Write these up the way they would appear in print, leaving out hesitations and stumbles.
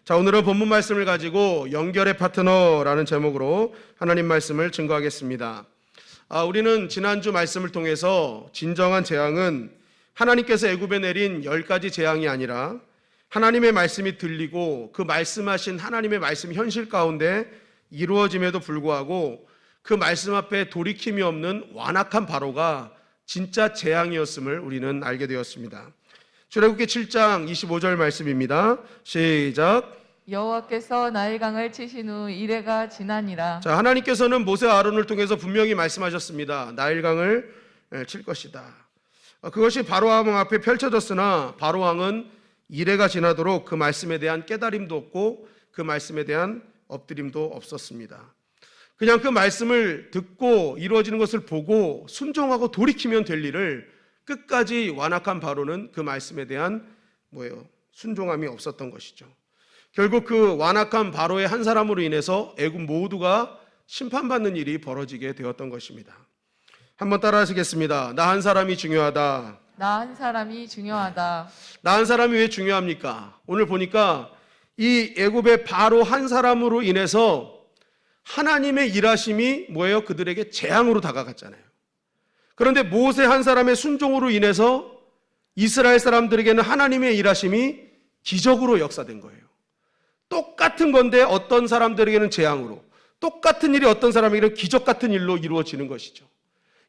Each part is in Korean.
자, 오늘은 본문 말씀을 가지고 연결의 파트너라는 제목으로 하나님 말씀을 증거하겠습니다. 우리는 지난주 말씀을 통해서 진정한 재앙은 하나님께서 애굽에 내린 10가지 재앙이 아니라 하나님의 말씀이 들리고 그 말씀하신 하나님의 말씀이 현실 가운데 이루어짐에도 불구하고 그 말씀 앞에 돌이킴이 없는 완악한 바로가 진짜 재앙이었음을 우리는 알게 되었습니다. 출애굽기 7장 25절 말씀입니다. 시작. 여호와께서 나일강을 치신 후 이레가 지나니라. 자, 하나님께서는 모세와 아론을 통해서 분명히 말씀하셨습니다. 나일강을 칠 것이다. 그것이 바로왕 앞에 펼쳐졌으나 바로왕은 이레가 지나도록 그 말씀에 대한 깨달음도 없고 그 말씀에 대한 엎드림도 없었습니다. 그냥 그 말씀을 듣고 이루어지는 것을 보고 순종하고 돌이키면 될 일을 끝까지 완악한 바로는 그 말씀에 대한 순종함이 없었던 것이죠. 결국 그 완악한 바로의 한 사람으로 인해서 애굽 모두가 심판받는 일이 벌어지게 되었던 것입니다. 한번 따라 하시겠습니다. 나 한 사람이 중요하다. 나 한 사람이 중요하다. 나 한 사람이 왜 중요합니까? 오늘 보니까 이 애굽의 바로 한 사람으로 인해서 하나님의 일하심이 그들에게 재앙으로 다가갔잖아요. 그런데 모세 한 사람의 순종으로 인해서 이스라엘 사람들에게는 하나님의 일하심이 기적으로 역사된 거예요. 똑같은 건데 어떤 사람들에게는 재앙으로, 똑같은 일이 어떤 사람에게는 기적 같은 일로 이루어지는 것이죠.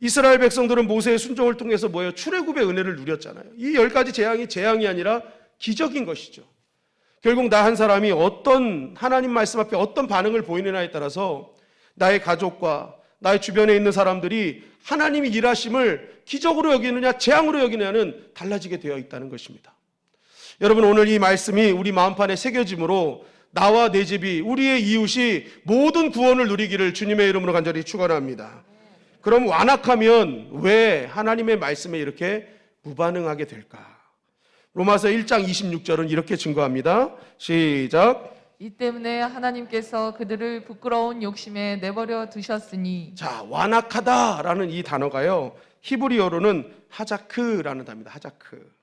이스라엘 백성들은 모세의 순종을 통해서 출애굽의 은혜를 누렸잖아요. 이 10가지 재앙이 아니라 기적인 것이죠. 결국 나 한 사람이 어떤 하나님 말씀 앞에 어떤 반응을 보이느냐에 따라서 나의 가족과 나의 주변에 있는 사람들이 하나님이 일하심을 기적으로 여기느냐 재앙으로 여기느냐는 달라지게 되어 있다는 것입니다. 여러분, 오늘 이 말씀이 우리 마음판에 새겨짐으로 나와 내 집이, 우리의 이웃이 모든 구원을 누리기를 주님의 이름으로 간절히 축원합니다. 그럼 완악하면 왜 하나님의 말씀에 이렇게 무반응하게 될까? 로마서 1장 26절은 이렇게 증거합니다. 시작. 이 때문에 하나님께서 그들을 부끄러운 욕심에 내버려 두셨으니. 자, 완악하다라는 이 단어가요, 히브리어로는 하자크라는 단어입니다. 하자크.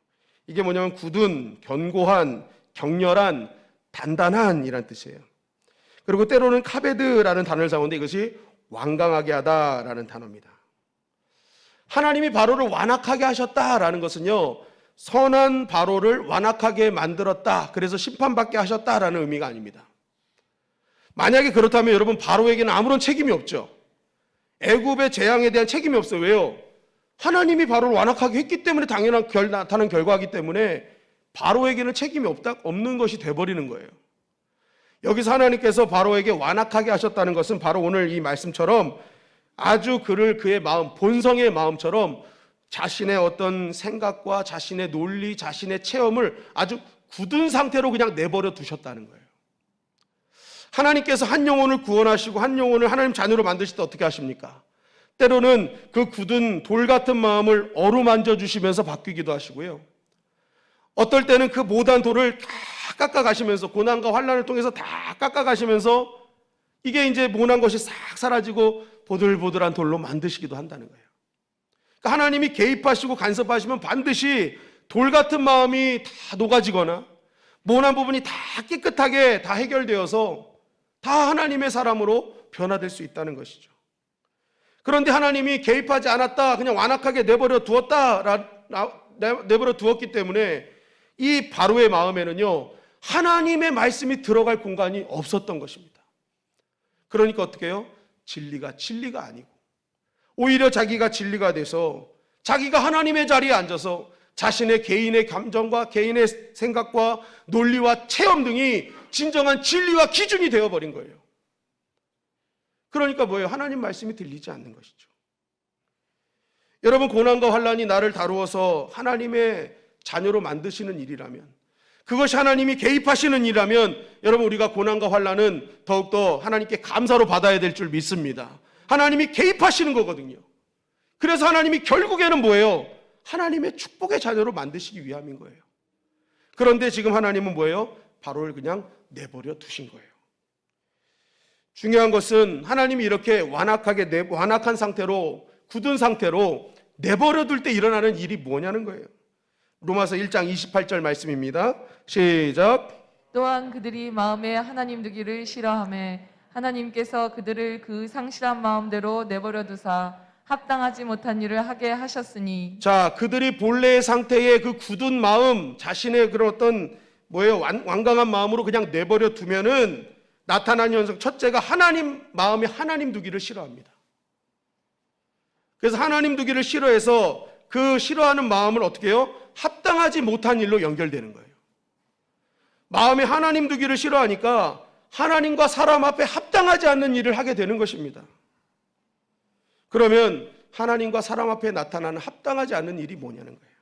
이게 뭐냐면 굳은, 견고한, 격렬한, 단단한 이란 뜻이에요. 그리고 때로는 카베드라는 단어를 사용하는데 이것이 완강하게 하다라는 단어입니다. 하나님이 바로를 완악하게 하셨다라는 것은요, 선한 바로를 완악하게 만들었다, 그래서 심판받게 하셨다라는 의미가 아닙니다. 만약에 그렇다면 여러분, 바로에게는 아무런 책임이 없죠. 애굽의 재앙에 대한 책임이 없어요. 왜요? 하나님이 바로를 완악하게 했기 때문에 당연한 나타난 결과이기 때문에 바로에게는 책임이 없는 것이 돼버리는 거예요. 여기서 하나님께서 바로에게 완악하게 하셨다는 것은 바로 오늘 이 말씀처럼 아주 그의 마음, 본성의 마음처럼 자신의 어떤 생각과 자신의 논리, 자신의 체험을 아주 굳은 상태로 그냥 내버려 두셨다는 거예요. 하나님께서 한 영혼을 구원하시고 한 영혼을 하나님 자녀로 만드실 때 어떻게 하십니까? 때로는 그 굳은 돌 같은 마음을 어루만져 주시면서 바뀌기도 하시고요. 어떨 때는 그 못한 돌을 다 깎아가시면서, 고난과 환난을 통해서 다 깎아가시면서 이게 이제 못난 것이 싹 사라지고 보들보들한 돌로 만드시기도 한다는 거예요. 그러니까 하나님이 개입하시고 간섭하시면 반드시 돌 같은 마음이 다 녹아지거나 못난 부분이 다 깨끗하게 다 해결되어서 다 하나님의 사람으로 변화될 수 있다는 것이죠. 그런데 하나님이 개입하지 않았다, 그냥 완악하게 내버려 두었기 때문에 이 바로의 마음에는요, 하나님의 말씀이 들어갈 공간이 없었던 것입니다. 그러니까 어떻게 해요? 진리가 아니고 오히려 자기가 진리가 돼서 자기가 하나님의 자리에 앉아서 자신의 개인의 감정과 개인의 생각과 논리와 체험 등이 진정한 진리와 기준이 되어버린 거예요. 그러니까 하나님 말씀이 들리지 않는 것이죠. 여러분, 고난과 환난이 나를 다루어서 하나님의 자녀로 만드시는 일이라면, 그것이 하나님이 개입하시는 일이라면 여러분, 우리가 고난과 환난은 더욱더 하나님께 감사로 받아야 될 줄 믿습니다. 하나님이 개입하시는 거거든요. 그래서 하나님이 결국에는 하나님의 축복의 자녀로 만드시기 위함인 거예요. 그런데 지금 하나님은 바로를 그냥 내버려 두신 거예요. 중요한 것은 하나님이 이렇게 완악한 상태로, 굳은 상태로 내버려 둘 때 일어나는 일이 뭐냐는 거예요. 로마서 1장 28절 말씀입니다. 시작. 또한 그들이 마음에 하나님 두기를 싫어하매 하나님께서 그들을 그 상실한 마음대로 내버려 두사 합당하지 못한 일을 하게 하셨으니. 자, 그들이 본래의 상태의 그 굳은 마음, 자신의 그런 어떤 완강한 마음으로 그냥 내버려 두면은 나타나는 현상, 첫째가 하나님 마음에 하나님 두기를 싫어합니다. 그래서 하나님 두기를 싫어해서 그 싫어하는 마음을 어떻게 해요? 합당하지 못한 일로 연결되는 거예요. 마음에 하나님 두기를 싫어하니까 하나님과 사람 앞에 합당하지 않는 일을 하게 되는 것입니다. 그러면 하나님과 사람 앞에 나타나는 합당하지 않는 일이 뭐냐는 거예요.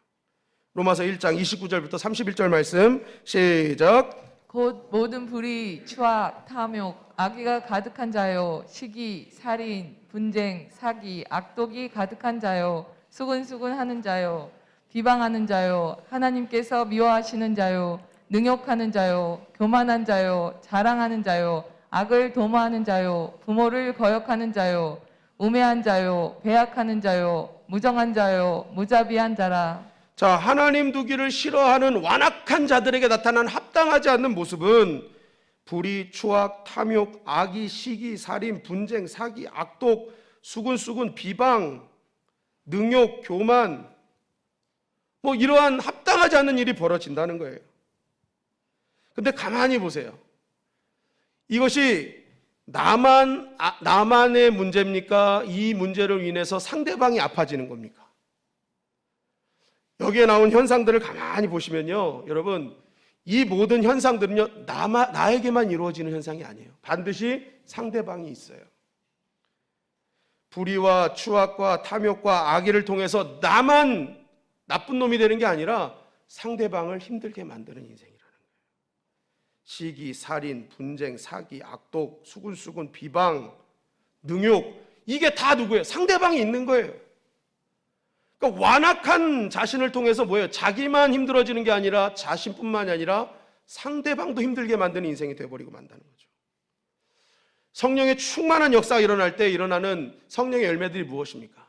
로마서 1장 29절부터 31절 말씀 시작. 곧 모든 불의, 추악, 탐욕, 악의가 가득한 자요, 시기, 살인, 분쟁, 사기, 악독이 가득한 자요, 수근수근하는 자요, 비방하는 자요, 하나님께서 미워하시는 자요, 능욕하는 자요, 교만한 자요, 자랑하는 자요, 악을 도모하는 자요, 부모를 거역하는 자요, 우매한 자요, 배약하는 자요, 무정한 자요, 무자비한 자라. 자, 하나님 두기를 싫어하는 완악한 자들에게 나타난 합당하지 않는 모습은 불의, 추악, 탐욕, 악의, 시기, 살인, 분쟁, 사기, 악독, 수근수근, 비방, 능욕, 교만, 이러한 합당하지 않는 일이 벌어진다는 거예요. 근데 가만히 보세요. 이것이 나만의 문제입니까? 이 문제로 인해서 상대방이 아파지는 겁니까? 여기에 나온 현상들을 가만히 보시면요, 여러분, 이 모든 현상들은요, 나에게만 이루어지는 현상이 아니에요. 반드시 상대방이 있어요. 불의와 추악과 탐욕과 악의를 통해서 나만 나쁜 놈이 되는 게 아니라 상대방을 힘들게 만드는 인생이라는 거예요. 시기, 살인, 분쟁, 사기, 악독, 수근수근, 비방, 능욕, 이게 다 누구예요? 상대방이 있는 거예요. 그러니까 완악한 자신을 통해서 자기만 힘들어지는 게 아니라 자신뿐만이 아니라 상대방도 힘들게 만드는 인생이 되어버리고 만다는 거죠. 성령의 충만한 역사가 일어날 때 일어나는 성령의 열매들이 무엇입니까?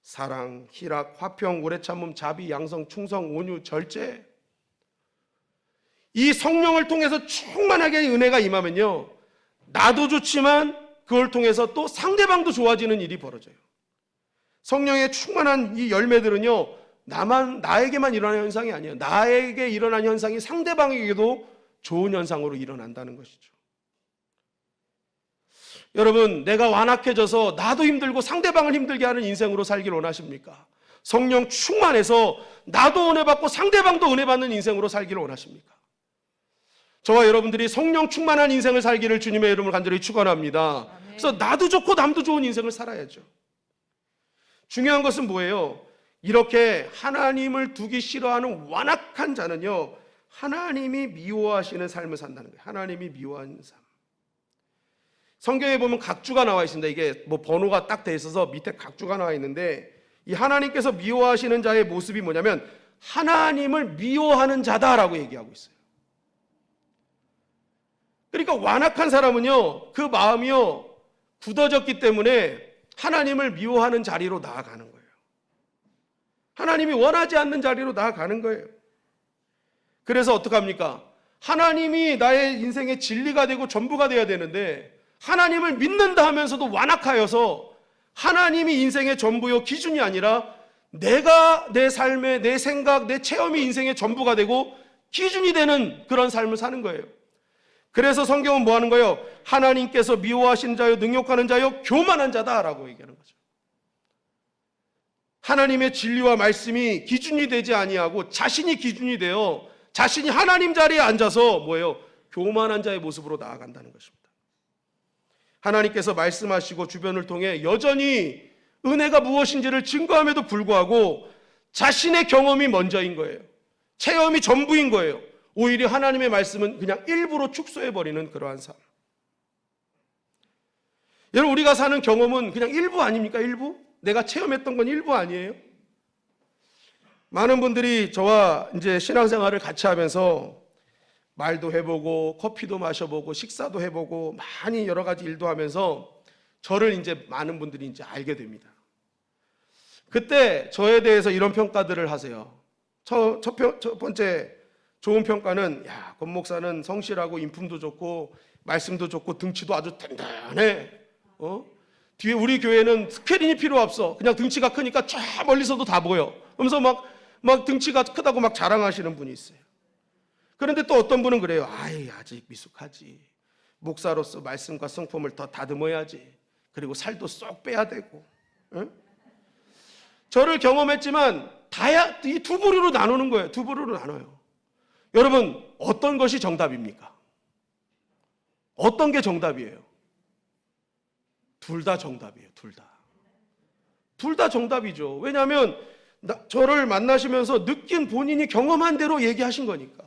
사랑, 희락, 화평, 오래 참음, 자비, 양성, 충성, 온유, 절제. 이 성령을 통해서 충만하게 은혜가 임하면요, 나도 좋지만 그걸 통해서 또 상대방도 좋아지는 일이 벌어져요. 성령의 충만한 이 열매들은요, 나에게만 일어나는 현상이 아니에요. 나에게 일어난 현상이 상대방에게도 좋은 현상으로 일어난다는 것이죠. 여러분, 내가 완악해져서 나도 힘들고 상대방을 힘들게 하는 인생으로 살길 원하십니까? 성령 충만해서 나도 은혜 받고 상대방도 은혜 받는 인생으로 살기를 원하십니까? 저와 여러분들이 성령 충만한 인생을 살기를 주님의 이름으로 간절히 축원합니다. 그래서 나도 좋고 남도 좋은 인생을 살아야죠. 중요한 것은 뭐예요? 이렇게 하나님을 두기 싫어하는 완악한 자는요, 하나님이 미워하시는 삶을 산다는 거예요. 하나님이 미워하는 삶. 성경에 보면 각주가 나와 있습니다. 이게 번호가 딱 돼 있어서 밑에 각주가 나와 있는데, 이 하나님께서 미워하시는 자의 모습이 뭐냐면 하나님을 미워하는 자다라고 얘기하고 있어요. 그러니까 완악한 사람은요, 그 마음이요, 굳어졌기 때문에 하나님을 미워하는 자리로 나아가는 거예요. 하나님이 원하지 않는 자리로 나아가는 거예요. 그래서 어떡합니까? 하나님이 나의 인생의 진리가 되고 전부가 되어야 되는데, 하나님을 믿는다 하면서도 완악하여서 하나님이 인생의 전부요, 기준이 아니라 내가 내 삶의, 내 생각, 내 체험이 인생의 전부가 되고 기준이 되는 그런 삶을 사는 거예요. 그래서 성경은 뭐 하는 거예요? 하나님께서 미워하신 자요, 능욕하는 자요, 교만한 자다라고 얘기하는 거죠. 하나님의 진리와 말씀이 기준이 되지 아니하고 자신이 기준이 되어 자신이 하나님 자리에 앉아서 교만한 자의 모습으로 나아간다는 것입니다. 하나님께서 말씀하시고 주변을 통해 여전히 은혜가 무엇인지를 증거함에도 불구하고 자신의 경험이 먼저인 거예요. 체험이 전부인 거예요. 오히려 하나님의 말씀은 그냥 일부로 축소해버리는 그러한 삶. 여러분, 우리가 사는 경험은 그냥 일부 아닙니까? 일부? 내가 체험했던 건 일부 아니에요? 많은 분들이 저와 이제 신앙생활을 같이 하면서 말도 해보고 커피도 마셔보고 식사도 해보고 많이 여러 가지 일도 하면서 저를 이제 많은 분들이 이제 알게 됩니다. 그때 저에 대해서 이런 평가들을 하세요. 첫 번째, 좋은 평가는 야, 권 목사는 성실하고 인품도 좋고 말씀도 좋고 등치도 아주 단단해. 뒤에 우리 교회는 스크린이 필요 없어. 그냥 등치가 크니까 쫙 멀리서도 다 보여. 그러면서 막 등치가 크다고 막 자랑하시는 분이 있어요. 그런데 또 어떤 분은 그래요. 아이, 아직 미숙하지. 목사로서 말씀과 성품을 더 다듬어야지. 그리고 살도 쏙 빼야 되고. 응? 저를 경험했지만 이 두 부류로 나누는 거예요. 두 부류로 나눠요. 여러분, 어떤 것이 정답입니까? 어떤 게 정답이에요? 둘 다 정답이에요. 둘 다. 둘 다 정답이죠. 왜냐하면 저를 만나시면서 느낀 본인이 경험한 대로 얘기하신 거니까.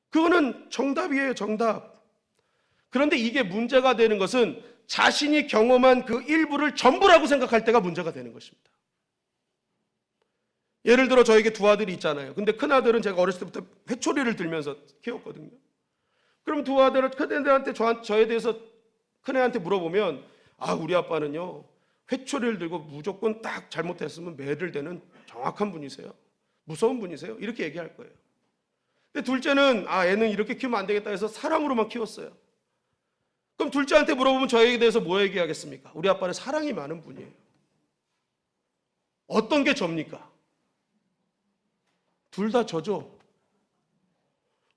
그거는 정답이에요. 정답. 그런데 이게 문제가 되는 것은 자신이 경험한 그 일부를 전부라고 생각할 때가 문제가 되는 것입니다. 예를 들어 저에게 두 아들이 있잖아요. 근데 큰아들은 제가 어렸을 때부터 회초리를 들면서 키웠거든요. 그럼 두 아들은 큰애들한테 저에 대해서 큰애한테 물어보면 우리 아빠는요 회초리를 들고 무조건 딱 잘못했으면 매를 대는 정확한 분이세요. 무서운 분이세요. 이렇게 얘기할 거예요. 근데 둘째는 애는 이렇게 키우면 안 되겠다 해서 사랑으로만 키웠어요. 그럼 둘째한테 물어보면 저에게 대해서 뭐 얘기하겠습니까? 우리 아빠는 사랑이 많은 분이에요. 어떤 게 접니까? 둘 다 저죠.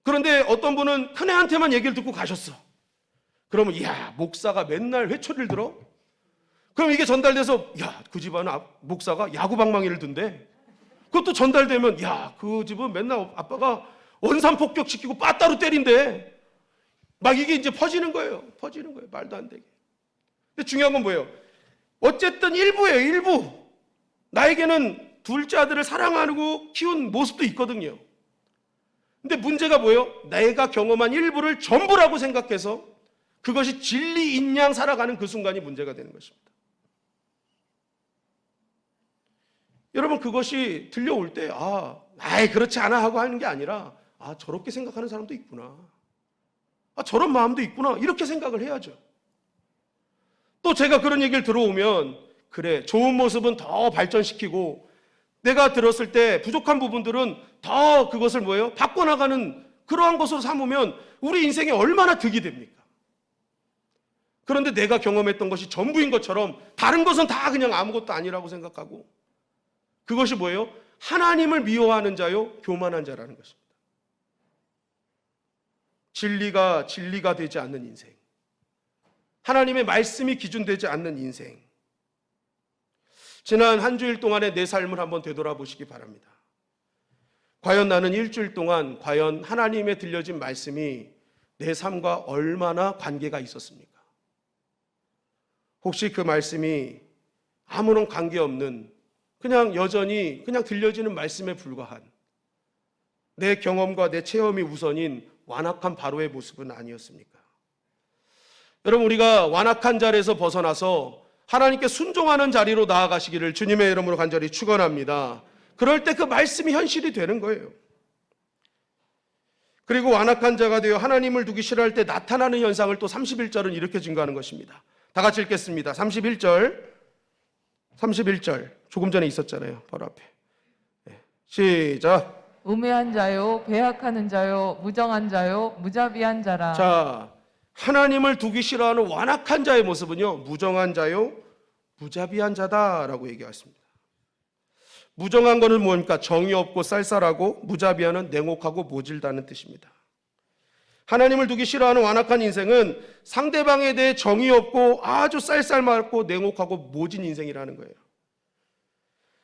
그런데 어떤 분은 큰애한테만 얘기를 듣고 가셨어. 그러면 목사가 맨날 회초리를 들어? 그럼 이게 전달돼서 그 집안은 목사가 야구방망이를 든대. 그것도 전달되면 그 집은 맨날 아빠가 원산폭격시키고 빠따로 때린대. 막 이게 이제 퍼지는 거예요. 말도 안 되게. 근데 중요한 건 뭐예요? 어쨌든 일부예요. 일부. 나에게는 둘째 아들을 사랑하고 키운 모습도 있거든요. 근데 문제가 뭐예요? 내가 경험한 일부를 전부라고 생각해서 그것이 진리인 양 살아가는 그 순간이 문제가 되는 것입니다. 여러분, 그것이 들려올 때 그렇지 않아 하고 하는 게 아니라 저렇게 생각하는 사람도 있구나. 저런 마음도 있구나. 이렇게 생각을 해야죠. 또 제가 그런 얘기를 들어오면 그래, 좋은 모습은 더 발전시키고 내가 들었을 때 부족한 부분들은 더 그것을 바꿔나가는 그러한 것으로 삼으면 우리 인생에 얼마나 득이 됩니까? 그런데 내가 경험했던 것이 전부인 것처럼 다른 것은 다 그냥 아무것도 아니라고 생각하고 그것이 하나님을 미워하는 자요, 교만한 자라는 것입니다. 진리가 되지 않는 인생. 하나님의 말씀이 기준되지 않는 인생. 지난 한 주일 동안의 내 삶을 한번 되돌아보시기 바랍니다. 과연 나는 일주일 동안 과연 하나님의 들려진 말씀이 내 삶과 얼마나 관계가 있었습니까? 혹시 그 말씀이 아무런 관계없는 그냥 여전히 그냥 들려지는 말씀에 불과한 내 경험과 내 체험이 우선인 완악한 바로의 모습은 아니었습니까? 여러분, 우리가 완악한 자리에서 벗어나서 하나님께 순종하는 자리로 나아가시기를 주님의 이름으로 간절히 축원합니다. 그럴 때 그 말씀이 현실이 되는 거예요. 그리고 완악한 자가 되어 하나님을 두기 싫어할 때 나타나는 현상을 또 31절은 이렇게 증거하는 것입니다. 다 같이 읽겠습니다. 31절 조금 전에 있었잖아요. 바로 앞에. 시작. 우매한 자요, 배약하는 자요, 무정한 자요, 무자비한 자라. 자, 하나님을 두기 싫어하는 완악한 자의 모습은요, 무정한 자요, 무자비한 자다라고 얘기했습니다. 무정한 것은 뭡니까? 정이 없고 쌀쌀하고, 무자비한은 냉혹하고 모질다는 뜻입니다. 하나님을 두기 싫어하는 완악한 인생은 상대방에 대해 정이 없고 아주 쌀쌀맞고 냉혹하고 모진 인생이라는 거예요.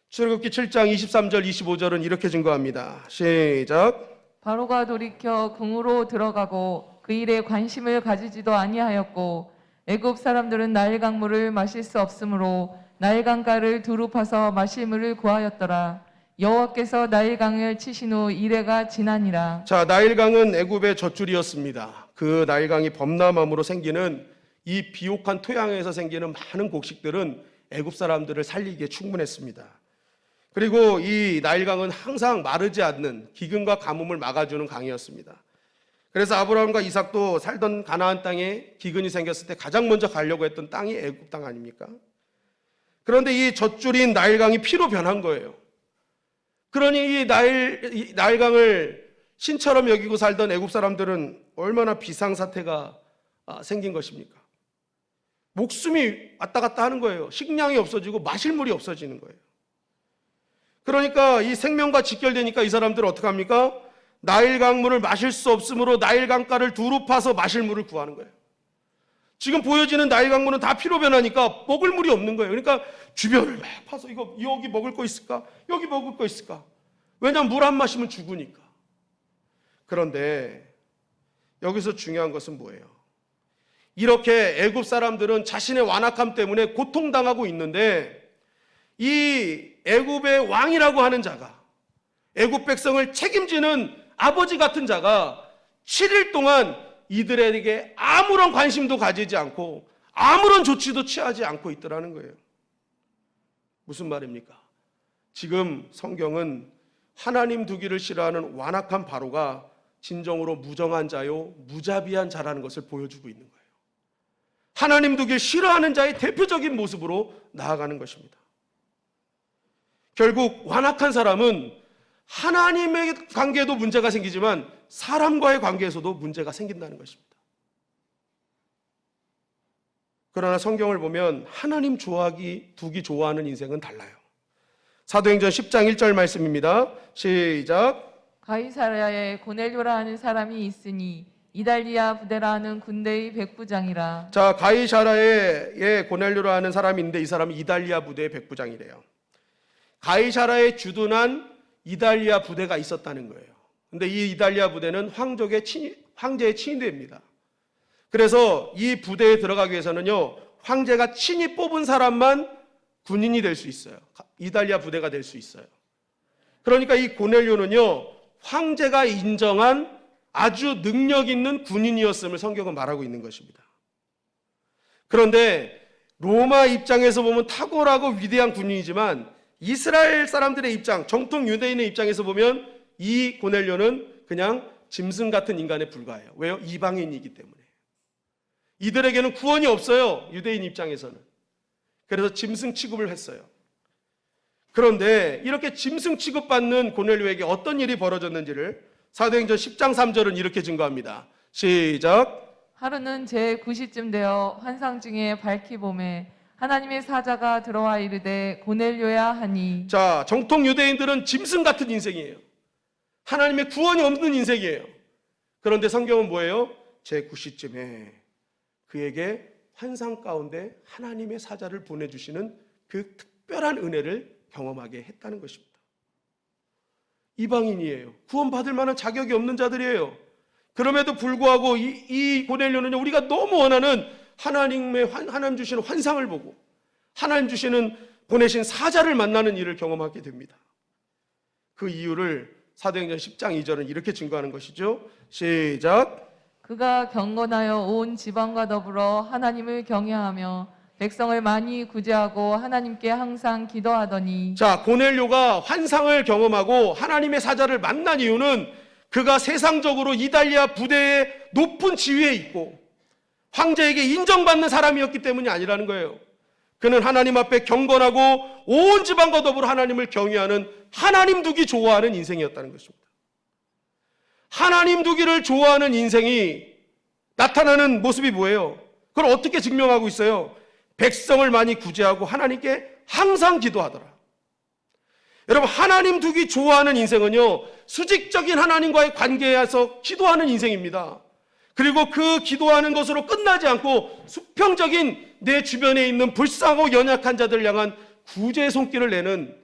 출애굽기 7장 23절 25절은 이렇게 증거합니다. 시작. 바로가 돌이켜 궁으로 들어가고 그 일에 관심을 가지지도 아니하였고 애굽 사람들은 나일 강물을 마실 수 없으므로 나일 강가를 두루 파서 마실 물을 구하였더라. 여호와께서 나일 강을 치신 후 이레가 지나니라. 자, 나일 강은 애굽의 젖줄이었습니다. 그 나일 강이 범람함으로 생기는 이 비옥한 토양에서 생기는 많은 곡식들은 애굽 사람들을 살리기에 충분했습니다. 그리고 이 나일 강은 항상 마르지 않는 기근과 가뭄을 막아주는 강이었습니다. 그래서 아브라함과 이삭도 살던 가나안 땅에 기근이 생겼을 때 가장 먼저 가려고 했던 땅이 애굽 땅 아닙니까? 그런데 이 젖줄인 나일 강이 피로 변한 거예요. 그러니 이 나일 강을 신처럼 여기고 살던 애굽 사람들은 얼마나 비상사태가 생긴 것입니까? 목숨이 왔다 갔다 하는 거예요. 식량이 없어지고 마실 물이 없어지는 거예요. 그러니까 이 생명과 직결되니까 이 사람들은 어떻게 합니까? 나일 강물을 마실 수 없으므로 나일 강가를 두루 파서 마실 물을 구하는 거예요. 지금 보여지는 나일 강물은 다 피로 변하니까 먹을 물이 없는 거예요. 그러니까 주변을 막 파서 이거 여기 먹을 거 있을까? 여기 먹을 거 있을까? 왜냐하면 물 안 마시면 죽으니까. 그런데 여기서 중요한 것은 뭐예요? 이렇게 애굽 사람들은 자신의 완악함 때문에 고통당하고 있는데 이 애굽의 왕이라고 하는 자가, 애굽 백성을 책임지는 아버지 같은 자가 7일 동안 이들에게 아무런 관심도 가지지 않고 아무런 조치도 취하지 않고 있더라는 거예요. 무슨 말입니까? 지금 성경은 하나님 두기를 싫어하는 완악한 바로가 진정으로 무정한 자요 무자비한 자라는 것을 보여주고 있는 거예요. 하나님 두기를 싫어하는 자의 대표적인 모습으로 나아가는 것입니다. 결국 완악한 사람은 하나님의 관계에도 문제가 생기지만 사람과의 관계에서도 문제가 생긴다는 것입니다. 그러나 성경을 보면 하나님 두기 좋아하는 인생은 달라요. 사도행전 10장 1절 말씀입니다. 시작. 가이사랴에 고넬료라 하는 사람이 있으니 이달리아 부대라 하는 군대의 백부장이라. 자, 가이사랴에 고넬료라 하는 사람이 있는데 이 사람이 이달리아 부대의 백부장이래요. 가이사랴에 주둔한 이달리아 부대가 있었다는 거예요. 근데 이 이달리아 부대는 황제의 친위대입니다. 그래서 이 부대에 들어가기 위해서는요, 황제가 친히 뽑은 사람만 군인이 될 수 있어요. 이달리아 부대가 될 수 있어요. 그러니까 이 고넬료는요, 황제가 인정한 아주 능력 있는 군인이었음을 성경은 말하고 있는 것입니다. 그런데 로마 입장에서 보면 탁월하고 위대한 군인이지만 이스라엘 사람들의 입장, 정통 유대인의 입장에서 보면 이 고넬료는 그냥 짐승 같은 인간에 불과해요. 왜요? 이방인이기 때문에. 이들에게는 구원이 없어요. 유대인 입장에서는. 그래서 짐승 취급을 했어요. 그런데 이렇게 짐승 취급받는 고넬료에게 어떤 일이 벌어졌는지를 사도행전 10장 3절은 이렇게 증거합니다. 시작. 하루는 제 9시쯤 되어 환상 중에 밝히 봄에 하나님의 사자가 들어와 이르되 고넬료야 하니. 자, 정통 유대인들은 짐승 같은 인생이에요. 하나님의 구원이 없는 인생이에요. 그런데 성경은 뭐예요? 제 9시쯤에 그에게 환상 가운데 하나님의 사자를 보내주시는 그 특별한 은혜를 경험하게 했다는 것입니다. 이방인이에요. 구원받을 만한 자격이 없는 자들이에요. 그럼에도 불구하고 이 고넬료는요, 우리가 너무 원하는 하나님 주시는 환상을 보고 하나님 보내신 사자를 만나는 일을 경험하게 됩니다. 그 이유를 사도행전 10장 2절은 이렇게 증거하는 것이죠. 시작. 그가 경건하여 온 지방과 더불어 하나님을 경외하며 백성을 많이 구제하고 하나님께 항상 기도하더니. 자, 고넬료가 환상을 경험하고 하나님의 사자를 만난 이유는 그가 세상적으로 이달리아 부대의 높은 지위에 있고 황제에게 인정받는 사람이었기 때문이 아니라는 거예요. 그는 하나님 앞에 경건하고 온 지방과 더불어 하나님을 경외하는 하나님 두기 좋아하는 인생이었다는 것입니다. 하나님 두기를 좋아하는 인생이 나타나는 모습이 뭐예요? 그걸 어떻게 증명하고 있어요? 백성을 많이 구제하고 하나님께 항상 기도하더라. 여러분, 하나님 두기 좋아하는 인생은요, 수직적인 하나님과의 관계에서 기도하는 인생입니다. 그리고 그 기도하는 것으로 끝나지 않고 수평적인 내 주변에 있는 불쌍하고 연약한 자들 향한 구제의 손길을 내는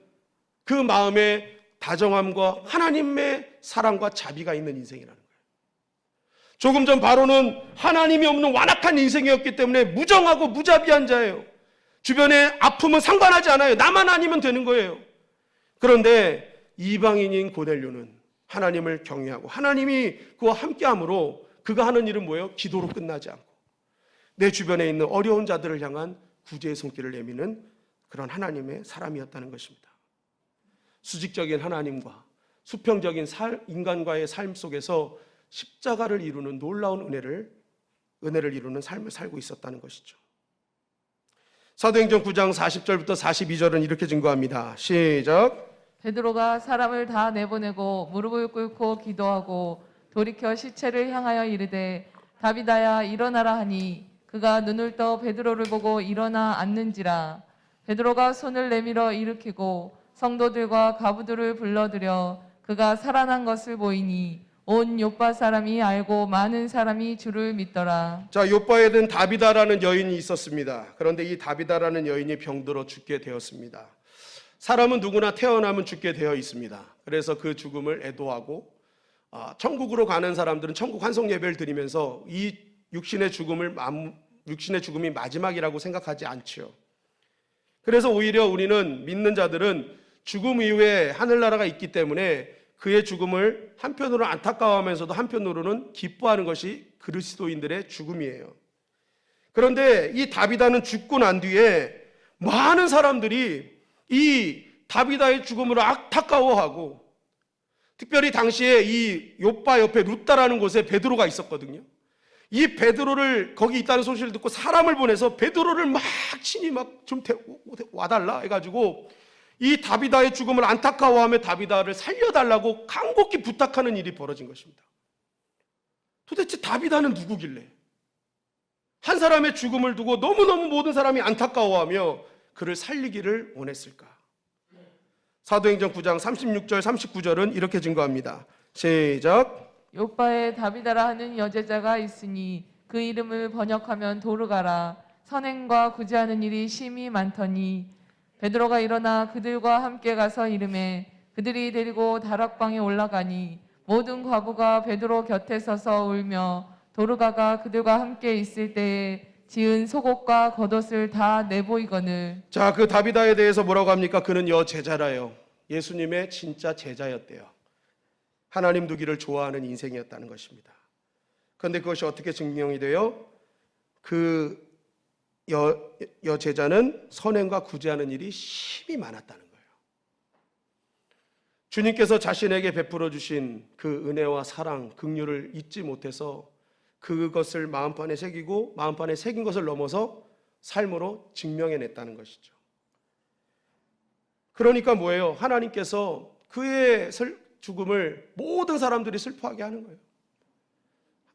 그 마음의 다정함과 하나님의 사랑과 자비가 있는 인생이라는 거예요. 조금 전 바로는 하나님이 없는 완악한 인생이었기 때문에 무정하고 무자비한 자예요. 주변의 아픔은 상관하지 않아요. 나만 아니면 되는 거예요. 그런데 이방인인 고넬료는 하나님을 경외하고 하나님이 그와 함께함으로 그가 하는 일은 뭐예요? 기도로 끝나지 않고 내 주변에 있는 어려운 자들을 향한 구제의 손길을 내미는 그런 하나님의 사람이었다는 것입니다. 수직적인 하나님과 수평적인 인간과의 삶 속에서 십자가를 이루는 놀라운 은혜를 이루는 삶을 살고 있었다는 것이죠. 사도행전 9장 40절부터 42절은 이렇게 증거합니다. 시작. 베드로가 사람을 다 내보내고 무릎을 꿇고 기도하고 돌이켜 시체를 향하여 이르되 다비다야 일어나라 하니 그가 눈을 떠 베드로를 보고 일어나 앉는지라. 베드로가 손을 내밀어 일으키고 성도들과 가부들을 불러들여 그가 살아난 것을 보이니 온 요파 사람이 알고 많은 사람이 주를 믿더라. 자, 요바에는 다비다라는 여인이 있었습니다. 그런데 이 다비다라는 여인이 병들어 죽게 되었습니다. 사람은 누구나 태어나면 죽게 되어 있습니다. 그래서 그 죽음을 애도하고 천국으로 가는 사람들은 천국 환송 예배를 드리면서 이 육신의 죽음이 마지막이라고 생각하지 않죠. 그래서 오히려 우리는 믿는 자들은 죽음 이후에 하늘나라가 있기 때문에 그의 죽음을 한편으로 안타까워하면서도 한편으로는 기뻐하는 것이 그리스도인들의 죽음이에요. 그런데 이 다비다는 죽고 난 뒤에 많은 사람들이 이 다비다의 죽음을 안타까워하고, 특별히 당시에 이 요빠 옆에 루다라는 곳에 베드로가 있었거든요. 이 베드로를 거기 있다는 소식을 듣고 사람을 보내서 베드로를 막 친히 막 좀 와달라 해가지고 이 다비다의 죽음을 안타까워하며 다비다를 살려달라고 간곡히 부탁하는 일이 벌어진 것입니다. 도대체 다비다는 누구길래 한 사람의 죽음을 두고 너무너무 모든 사람이 안타까워하며 그를 살리기를 원했을까? 사도행전 9장 36절 39절은 이렇게 증거합니다. 시작. 요빠에 다비다라 하는 여제자가 있으니 그 이름을 번역하면 도르가라. 선행과 구제하는 일이 심히 많더니 베드로가 일어나 그들과 함께 가서 이르매 그들이 데리고 다락방에 올라가니 모든 과부가 베드로 곁에 서서 울며 도르가가 그들과 함께 있을 때에 지은 속옷과 겉옷을 다 내보이거늘. 자, 그 다비다에 대해서 뭐라고 합니까? 그는 여제자라요. 예수님의 진짜 제자였대요. 하나님 두기를 좋아하는 인생이었다는 것입니다. 그런데 그것이 어떻게 증명이 돼요? 그 여제자는 선행과 구제하는 일이 심히 많았다는 거예요. 주님께서 자신에게 베풀어 주신 그 은혜와 사랑, 긍휼을 잊지 못해서 그것을 마음판에 새기고 마음판에 새긴 것을 넘어서 삶으로 증명해냈다는 것이죠. 그러니까 뭐예요? 하나님께서 그의 죽음을 모든 사람들이 슬퍼하게 하는 거예요.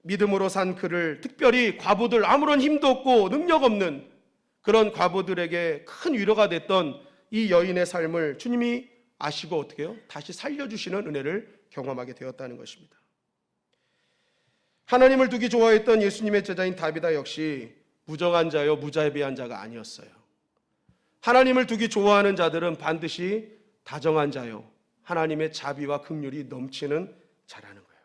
믿음으로 산 그를, 특별히 과부들, 아무런 힘도 없고 능력 없는 그런 과부들에게 큰 위로가 됐던 이 여인의 삶을 주님이 아시고 어떻게 해요? 다시 살려주시는 은혜를 경험하게 되었다는 것입니다. 하나님을 두기 좋아했던 예수님의 제자인 다비다 역시 무정한 자요 무자비한 자가 아니었어요. 하나님을 두기 좋아하는 자들은 반드시 다정한 자요 하나님의 자비와 긍휼이 넘치는 자라는 거예요.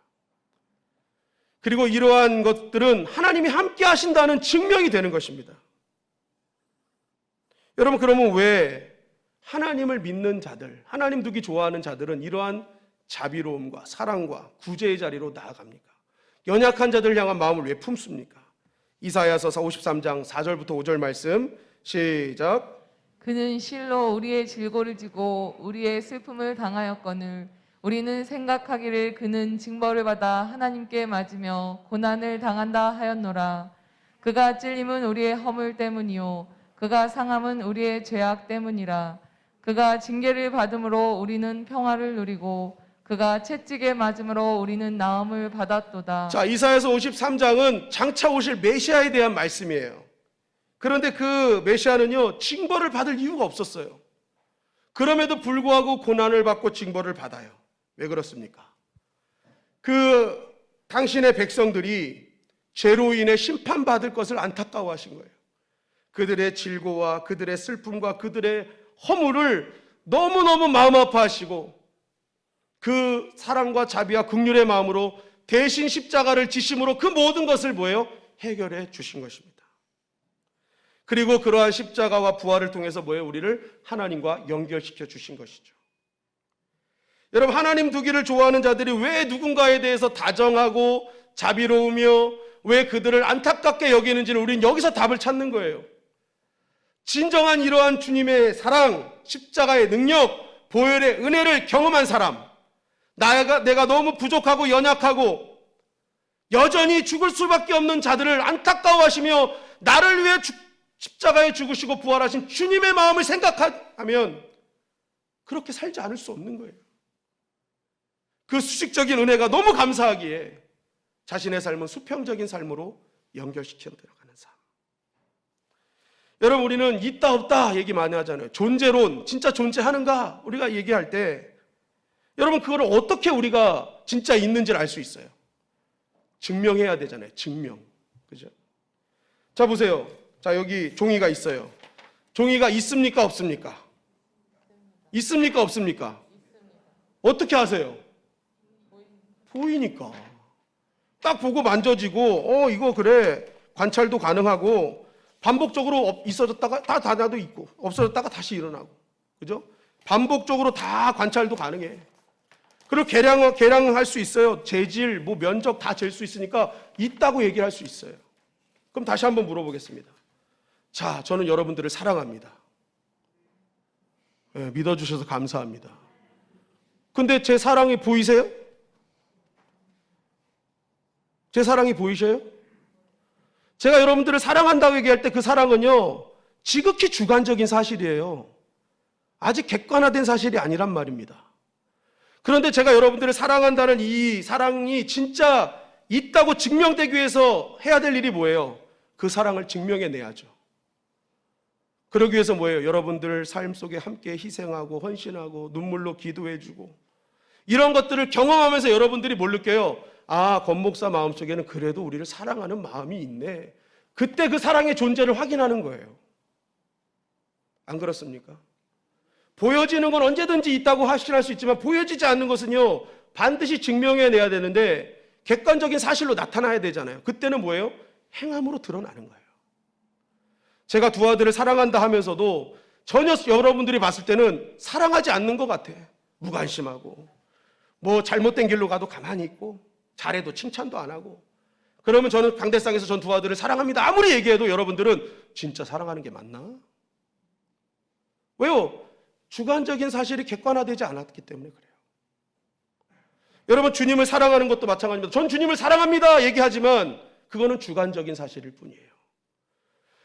그리고 이러한 것들은 하나님이 함께 하신다는 증명이 되는 것입니다. 여러분, 그러면 왜 하나님을 믿는 자들, 하나님 두기 좋아하는 자들은 이러한 자비로움과 사랑과 구제의 자리로 나아갑니까? 연약한 자들 향한 마음을 왜 품습니까? 이사야서 53장 4절부터 5절 말씀 시작. 그는 실로 우리의 질고를 지고 우리의 슬픔을 당하였거늘 우리는 생각하기를 그는 징벌을 받아 하나님께 맞으며 고난을 당한다 하였노라. 그가 찔림은 우리의 허물 때문이요 그가 상함은 우리의 죄악 때문이라. 그가 징계를 받음으로 우리는 평화를 누리고 그가 채찍에 맞음으로 우리는 나음을 받았도다. 자, 이사야서 53장은 장차 오실 메시아에 대한 말씀이에요. 그런데 그 메시아는요, 징벌을 받을 이유가 없었어요. 그럼에도 불구하고 고난을 받고 징벌을 받아요. 왜 그렇습니까? 그 당신의 백성들이 죄로 인해 심판받을 것을 안타까워하신 거예요. 그들의 질고와 그들의 슬픔과 그들의 허물을 너무너무 마음 아파하시고 그 사랑과 자비와 긍휼의 마음으로 대신 십자가를 지심으로 그 모든 것을 뭐예요? 해결해 주신 것입니다. 그리고 그러한 십자가와 부활을 통해서 뭐예요? 우리를 하나님과 연결시켜 주신 것이죠. 여러분, 하나님 두기를 좋아하는 자들이 왜 누군가에 대해서 다정하고 자비로우며 왜 그들을 안타깝게 여기는지를 우리는 여기서 답을 찾는 거예요. 진정한 이러한 주님의 사랑, 십자가의 능력, 보혈의 은혜를 경험한 사람, 내가 너무 부족하고 연약하고 여전히 죽을 수밖에 없는 자들을 안타까워하시며 나를 위해 십자가에 죽으시고 부활하신 주님의 마음을 생각하면 그렇게 살지 않을 수 없는 거예요. 그 수직적인 은혜가 너무 감사하기에 자신의 삶은 수평적인 삶으로 연결시켜 들어가는 삶. 여러분, 우리는 있다 없다 얘기 많이 하잖아요. 존재론, 진짜 존재하는가 우리가 얘기할 때 여러분, 그걸 어떻게 우리가 진짜 있는지를 알 수 있어요? 증명해야 되잖아요. 증명. 그죠? 자, 보세요. 자, 여기 종이가 있어요. 종이가 있습니까? 없습니까? 있습니까? 없습니까? 어떻게 아세요? 보이니까. 딱 보고 만져지고, 이거 그래. 관찰도 가능하고, 반복적으로 있어졌다가 다 닫아도 있고, 없어졌다가 다시 일어나고. 그죠? 반복적으로 다 관찰도 가능해. 그리고 계량할 수 있어요. 재질, 면적 다 잴 수 있으니까 있다고 얘기할 수 있어요. 그럼 다시 한번 물어보겠습니다. 자, 저는 여러분들을 사랑합니다. 네, 믿어주셔서 감사합니다. 근데 제 사랑이 보이세요? 제 사랑이 보이셔요? 제가 여러분들을 사랑한다고 얘기할 때 그 사랑은요, 지극히 주관적인 사실이에요. 아직 객관화된 사실이 아니란 말입니다. 그런데 제가 여러분들을 사랑한다는 이 사랑이 진짜 있다고 증명되기 위해서 해야 될 일이 뭐예요? 그 사랑을 증명해내야죠. 그러기 위해서 뭐예요? 여러분들 삶 속에 함께 희생하고 헌신하고 눈물로 기도해주고 이런 것들을 경험하면서 여러분들이 뭘 느껴요? 아, 권 목사 마음속에는 그래도 우리를 사랑하는 마음이 있네. 그때 그 사랑의 존재를 확인하는 거예요. 안 그렇습니까? 보여지는 건 언제든지 있다고 확신할 수 있지만 보여지지 않는 것은요, 반드시 증명해내야 되는데 객관적인 사실로 나타나야 되잖아요. 그때는 뭐예요? 행함으로 드러나는 거예요. 제가 두 아들을 사랑한다 하면서도 전혀 여러분들이 봤을 때는 사랑하지 않는 것 같아. 무관심하고 잘못된 길로 가도 가만히 있고 잘해도 칭찬도 안 하고. 그러면 저는 강대상에서 전 두 아들을 사랑합니다 아무리 얘기해도 여러분들은 진짜 사랑하는 게 맞나? 왜요? 주관적인 사실이 객관화되지 않았기 때문에 그래요. 여러분, 주님을 사랑하는 것도 마찬가지입니다. 전 주님을 사랑합니다 얘기하지만 그거는 주관적인 사실일 뿐이에요.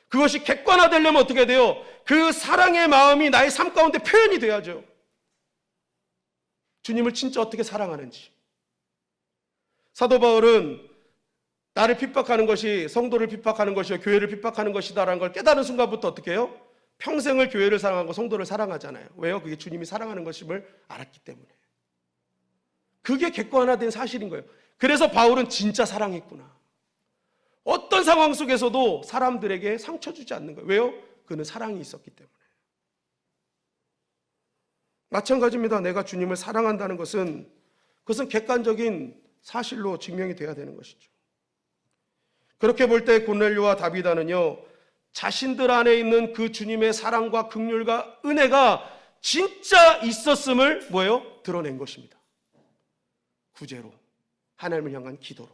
그것이 객관화되려면 어떻게 돼요? 그 사랑의 마음이 나의 삶 가운데 표현이 돼야죠. 주님을 진짜 어떻게 사랑하는지. 사도 바울은 나를 핍박하는 것이 성도를 핍박하는 것이요 교회를 핍박하는 것이다라는 걸 깨달은 순간부터 어떻게 해요? 평생을 교회를 사랑하고 성도를 사랑하잖아요. 왜요? 그게 주님이 사랑하는 것임을 알았기 때문에. 그게 객관화된 사실인 거예요. 그래서 바울은 진짜 사랑했구나. 어떤 상황 속에서도 사람들에게 상처 주지 않는 거예요. 왜요? 그는 사랑이 있었기 때문에. 마찬가지입니다. 내가 주님을 사랑한다는 것은 그것은 객관적인 사실로 증명이 돼야 되는 것이죠. 그렇게 볼 때 고넬료와 다비다는요, 자신들 안에 있는 그 주님의 사랑과 긍휼과 은혜가 진짜 있었음을 뭐예요? 드러낸 것입니다. 구제로, 하나님을 향한 기도로.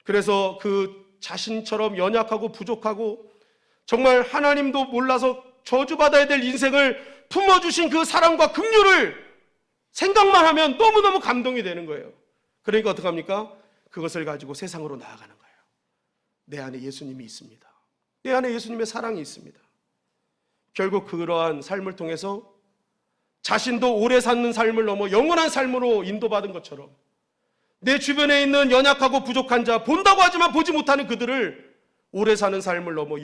그래서 그 자신처럼 연약하고 부족하고 정말 하나님도 몰라서 저주받아야 될 인생을 품어주신 그 사랑과 긍휼을 생각만 하면 너무너무 감동이 되는 거예요. 그러니까 어떡합니까? 그것을 가지고 세상으로 나아가는 거예요. 내 안에 예수님이 있습니다. 내 안에 예수님의 사랑이 있습니다. 결국 그러한 삶을 통해서 자신도 오래 사는 삶을 넘어 영원한 삶으로 인도받은 것처럼 내 주변에 있는 연약하고 부족한 자, 본다고 하지만 보지 못하는 그들을 오래 사는 삶을 넘어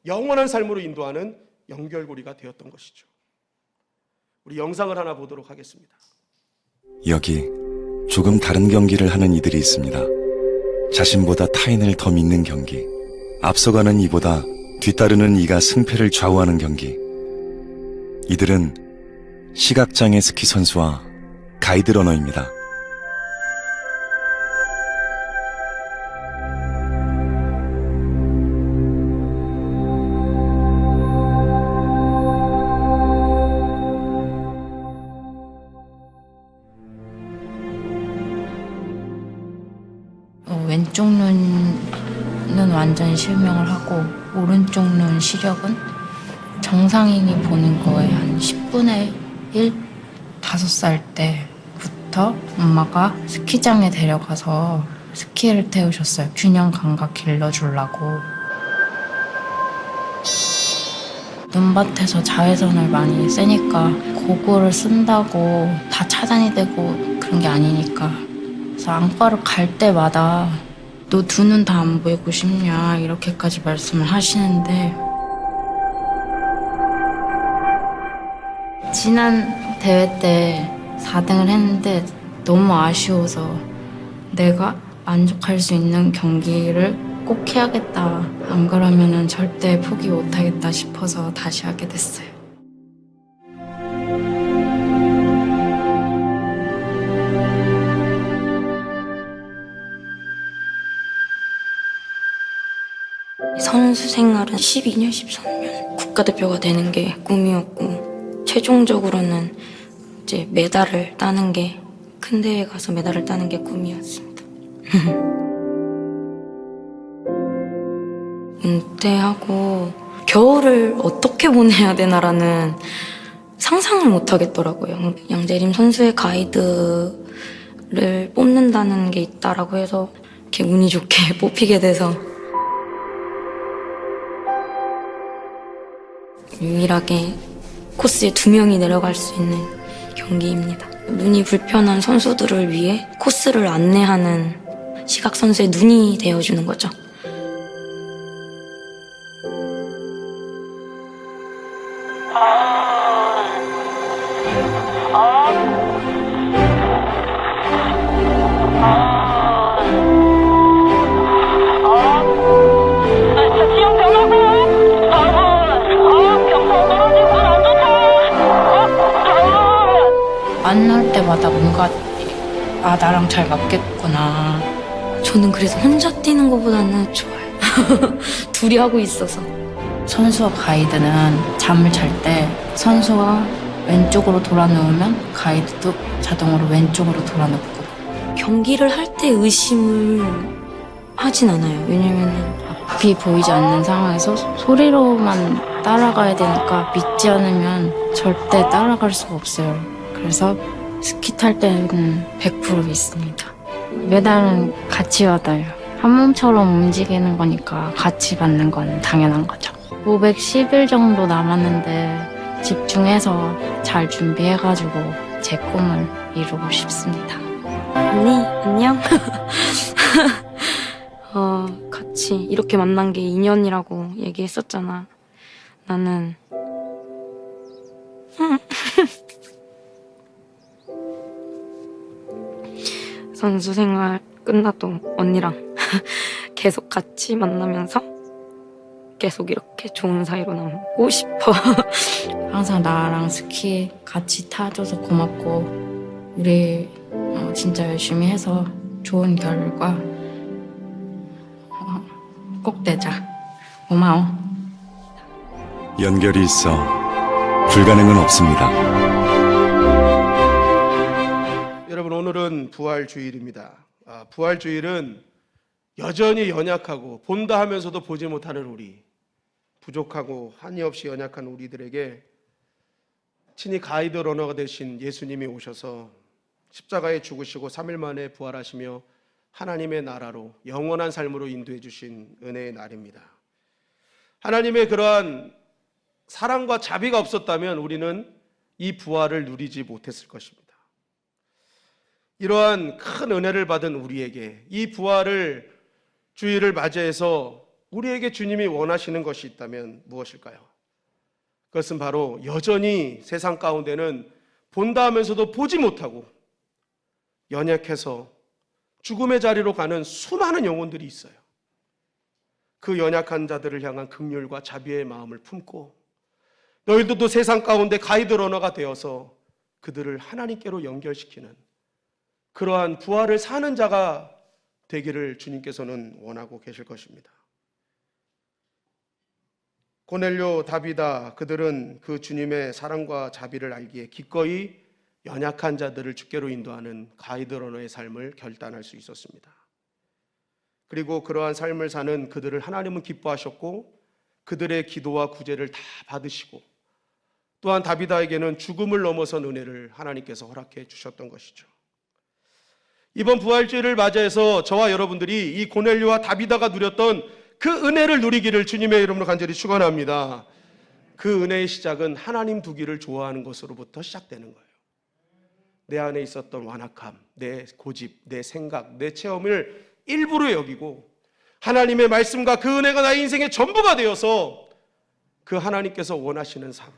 영원한 삶으로 인도하는 연결고리가 되었던 것이죠. 우리 영상을 하나 보도록 하겠습니다. 여기 조금 다른 경기를 하는 이들이 있습니다. 자신보다 타인을 더 믿는 경기, 앞서가는 이보다 뒤따르는 이가 승패를 좌우하는 경기. 이들은 시각장애 스키 선수와 가이드 러너입니다. 왼쪽 눈은 완전 실명을 하고 오른쪽 눈 시력은 정상인이 보는 거에 한 10분의 1? 5살 때부터 엄마가 스키장에 데려가서 스키를 태우셨어요. 균형 감각 길러주려고. 눈밭에서 자외선을 많이 쐬니까 고글을 쓴다고 다 차단이 되고 그런 게 아니니까. 그래서 안과를 갈 때마다 너 두 눈 다 안 보이고 싶냐 이렇게까지 말씀을 하시는데, 지난 대회 때 4등을 했는데 너무 아쉬워서 내가 만족할 수 있는 경기를 꼭 해야겠다. 안 그러면은 절대 포기 못 하겠다 싶어서 다시 하게 됐어요. 선수 생활은 12년, 13년 국가대표가 되는 게 꿈이었고, 최종적으로는 이제 메달을 따는 게, 큰 대회 가서 메달을 따는 게 꿈이었습니다. 은퇴하고 겨울을 어떻게 보내야 되나라는 상상을 못 하겠더라고요. 양재림 선수의 가이드를 뽑는다는 게 있다라고 해서 이렇게 운이 좋게 뽑히게 돼서 유일하게 코스에 2명이 내려갈 수 있는 경기입니다. 눈이 불편한 선수들을 위해 코스를 안내하는 시각 선수의 눈이 되어주는 거죠. 만날 때마다 뭔가 나랑 잘 맞겠구나. 저는 그래서 혼자 뛰는 것보다는 좋아요. 둘이 하고 있어서. 선수와 가이드는 잠을 잘 때 선수가 왼쪽으로 돌아 누우면 가이드도 자동으로 왼쪽으로 돌아 눕고. 경기를 할 때 의심을 하진 않아요. 왜냐면은 앞이 보이지 않는 상황에서 소리로만 따라가야 되니까 믿지 않으면 절대 따라갈 수가 없어요. 그래서 스키 탈 때는 100% 믿습니다. 메달은 같이 얻어요. 한 몸처럼 움직이는 거니까 같이 받는 건 당연한 거죠. 510일 정도 남았는데 집중해서 잘 준비해가지고 제 꿈을 이루고 싶습니다. 언니, 안녕? 같이 이렇게 만난 게 인연이라고 얘기했었잖아. 나는 선수 생활 끝나도 언니랑 계속 같이 만나면서 계속 이렇게 좋은 사이로 남고 싶어. 항상 나랑 스키 같이 타줘서 고맙고, 우리 진짜 열심히 해서 좋은 결과 꼭 내자. 고마워. 연결이 있어 불가능은 없습니다. 여러분, 오늘은 부활주일입니다. 부활주일은 여전히 연약하고 본다 하면서도 보지 못하는 우리, 부족하고 한이 없이 연약한 우리들에게 친히 가이드 러너가 되신 예수님이 오셔서 십자가에 죽으시고 3일 만에 부활하시며 하나님의 나라로 영원한 삶으로 인도해 주신 은혜의 날입니다. 하나님의 그러한 사랑과 자비가 없었다면 우리는 이 부활을 누리지 못했을 것입니다. 이러한 큰 은혜를 받은 우리에게 이 부활을 주일을 맞이해서 우리에게 주님이 원하시는 것이 있다면 무엇일까요? 그것은 바로 여전히 세상 가운데는 본다 하면서도 보지 못하고 연약해서 죽음의 자리로 가는 수많은 영혼들이 있어요. 그 연약한 자들을 향한 긍휼과 자비의 마음을 품고 너희들도 세상 가운데 가이드 러너가 되어서 그들을 하나님께로 연결시키는 그러한 부활을 사는 자가 되기를 주님께서는 원하고 계실 것입니다. 고넬료, 다비다, 그들은 그 주님의 사랑과 자비를 알기에 기꺼이 연약한 자들을 주께로 인도하는 가이드 러너의 삶을 결단할 수 있었습니다. 그리고 그러한 삶을 사는 그들을 하나님은 기뻐하셨고 그들의 기도와 구제를 다 받으시고 또한 다비다에게는 죽음을 넘어선 은혜를 하나님께서 허락해 주셨던 것이죠. 이번 부활주일을 맞이해서 저와 여러분들이 이 고넬료와 다비다가 누렸던 그 은혜를 누리기를 주님의 이름으로 간절히 축원합니다. 그 은혜의 시작은 하나님 두기를 좋아하는 것으로부터 시작되는 거예요. 내 안에 있었던 완악함, 내 고집, 내 생각, 내 체험을 일부러 여기고 하나님의 말씀과 그 은혜가 나의 인생의 전부가 되어서 그 하나님께서 원하시는 삶,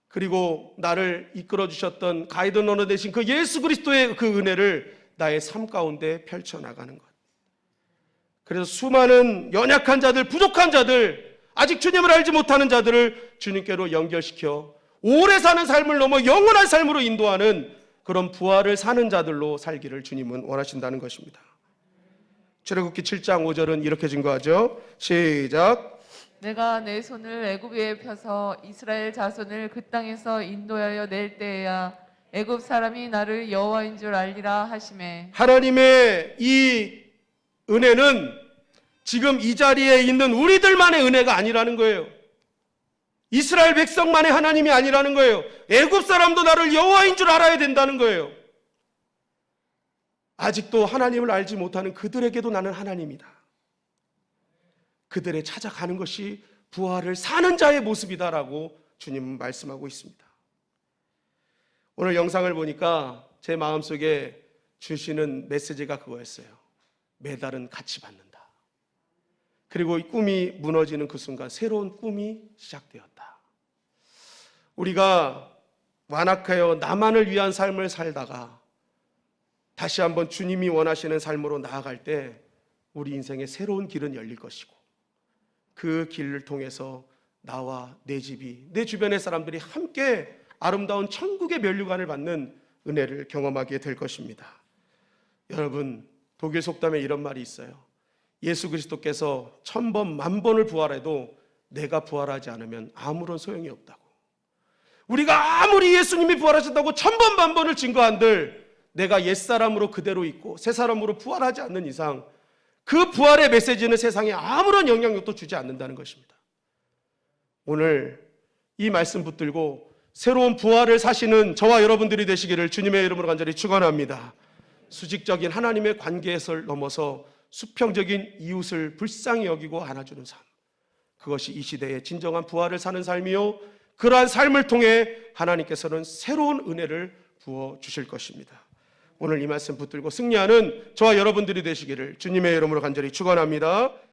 그리고 나를 이끌어 주셨던 가이드 러너 되신 그 예수 그리스도의 그 은혜를 나의 삶 가운데 펼쳐나가는 것. 그래서 수많은 연약한 자들, 부족한 자들, 아직 주님을 알지 못하는 자들을 주님께로 연결시켜 오래 사는 삶을 넘어 영원한 삶으로 인도하는 그런 부활을 사는 자들로 살기를 주님은 원하신다는 것입니다. 출애굽기 7장 5절은 이렇게 증거하죠. 시작. 내가 내 손을 애굽에 펴서 이스라엘 자손을 그 땅에서 인도하여 낼 때에야 애굽 사람이 나를 여호와인 줄 알리라 하시매. 하나님의 이 은혜는 지금 이 자리에 있는 우리들만의 은혜가 아니라는 거예요. 이스라엘 백성만의 하나님이 아니라는 거예요. 애굽 사람도 나를 여호와인 줄 알아야 된다는 거예요. 아직도 하나님을 알지 못하는 그들에게도 나는 하나님이다. 그들에 찾아가는 것이 부활을 사는 자의 모습이다라고 주님은 말씀하고 있습니다. 오늘 영상을 보니까 제 마음속에 주시는 메시지가 그거였어요. 메달은 같이 받는다. 그리고 이 꿈이 무너지는 그 순간 새로운 꿈이 시작되었다. 우리가 완악하여 나만을 위한 삶을 살다가 다시 한번 주님이 원하시는 삶으로 나아갈 때 우리 인생에 새로운 길은 열릴 것이고 그 길을 통해서 나와 내 집이, 내 주변의 사람들이 함께 아름다운 천국의 면류관을 받는 은혜를 경험하게 될 것입니다. 여러분, 독일 속담에 이런 말이 있어요. 예수 그리스도께서 1000번, 10,000번을 부활해도 내가 부활하지 않으면 아무런 소용이 없다고. 우리가 아무리 예수님이 부활하셨다고 1000번, 10,000번을 증거한들 내가 옛사람으로 그대로 있고 새사람으로 부활하지 않는 이상 그 부활의 메시지는 세상에 아무런 영향력도 주지 않는다는 것입니다. 오늘 이 말씀 붙들고 새로운 부활을 사시는 저와 여러분들이 되시기를 주님의 이름으로 간절히 축원합니다. 수직적인 하나님의 관계에서 넘어서 수평적인 이웃을 불쌍히 여기고 안아주는 삶, 그것이 이 시대의 진정한 부활을 사는 삶이요, 그러한 삶을 통해 하나님께서는 새로운 은혜를 부어주실 것입니다. 오늘 이 말씀 붙들고 승리하는 저와 여러분들이 되시기를 주님의 이름으로 간절히 축원합니다.